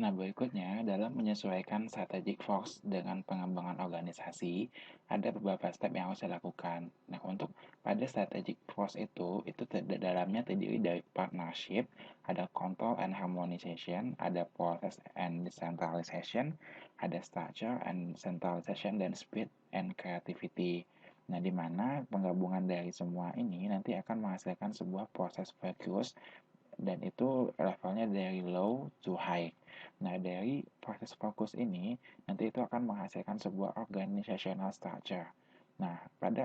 Nah, berikutnya, dalam menyesuaikan strategic force dengan pengembangan organisasi, ada beberapa step yang harus dilakukan. Nah, untuk pada strategic force itu dalamnya terdiri dari partnership, ada control and harmonization, ada process and decentralization, ada structure and centralization, dan speed and creativity. Nah, di mana penggabungan dari semua ini nanti akan menghasilkan sebuah proses fokus dan itu levelnya dari low to high. Nah, dari proses fokus ini nanti itu akan menghasilkan sebuah organizational structure. Nah, pada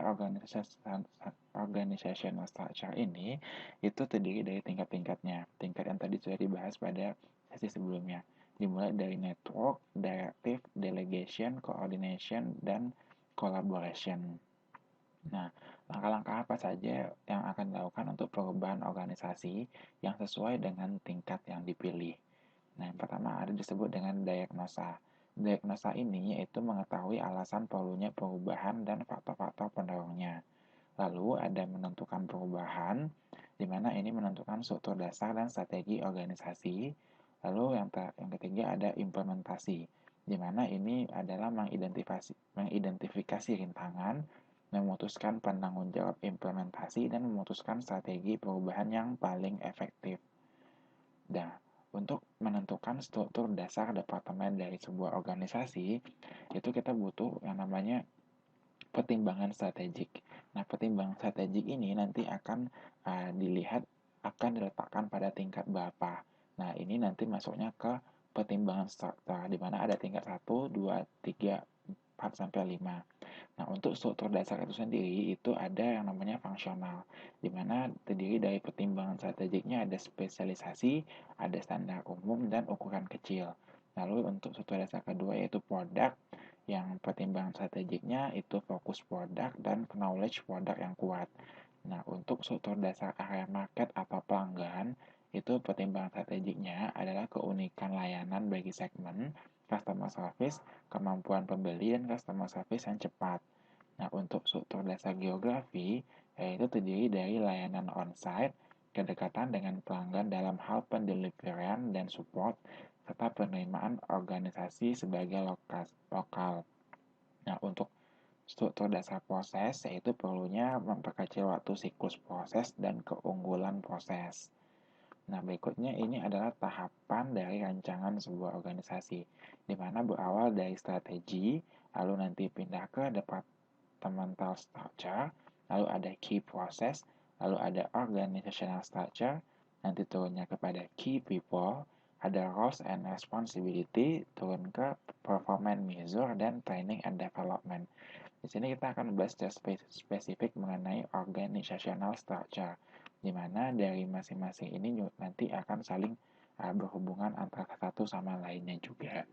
organizational structure ini itu terdiri dari tingkat-tingkatnya. Tingkat yang tadi sudah dibahas pada sesi sebelumnya. Dimulai dari network, directive, delegation, coordination, dan collaboration. Nah, langkah-langkah apa saja yang akan dilakukan untuk perubahan organisasi yang sesuai dengan tingkat yang dipilih? Nah, yang pertama ada disebut dengan diagnosa. Diagnosa ini yaitu mengetahui alasan perlunya perubahan dan faktor-faktor pendorongnya. Lalu ada menentukan perubahan, di mana ini menentukan struktur dasar dan strategi organisasi. Lalu yang ketiga ada implementasi, di mana ini adalah mengidentifikasi rintangan, memutuskan penanggung jawab implementasi, dan memutuskan strategi perubahan yang paling efektif. Nah, untuk menentukan struktur dasar departemen dari sebuah organisasi, itu kita butuh yang namanya pertimbangan strategik. Nah, pertimbangan strategik ini nanti akan dilihat akan diletakkan pada tingkat berapa. Nah, ini nanti masuknya ke pertimbangan struktur, di mana ada tingkat 1, 2, 3, 4, sampai 5. Nah, untuk struktur dasar itu sendiri, itu ada yang namanya fungsional, di mana terdiri dari pertimbangan strategiknya ada spesialisasi, ada standar umum, dan ukuran kecil. Lalu untuk struktur dasar kedua yaitu produk, yang pertimbangan strategiknya itu fokus produk dan knowledge produk yang kuat. Nah, untuk struktur dasar area market atau pelanggan, itu pertimbangan strategiknya adalah keunikan layanan bagi segmen, customer service, kemampuan pembeli, dan customer service yang cepat. Nah, untuk struktur dasar geografi, yaitu terdiri dari layanan on-site, kedekatan dengan pelanggan dalam hal pendeliveran dan support, serta penerimaan organisasi sebagai lokal. Nah, untuk struktur dasar proses, yaitu perlunya memperkecil waktu siklus proses dan keunggulan proses. Nah, berikutnya ini adalah tahapan dari rancangan sebuah organisasi, di mana berawal dari strategi, lalu nanti pindah ke departmental structure, lalu ada key process, lalu ada organizational structure, nanti turunnya kepada key people, ada roles and responsibility, turun ke performance measure, dan training and development. Di sini kita akan membahas secara spesifik mengenai organizational structure, di mana dari masing-masing ini nanti akan saling berhubungan antara satu sama lainnya juga.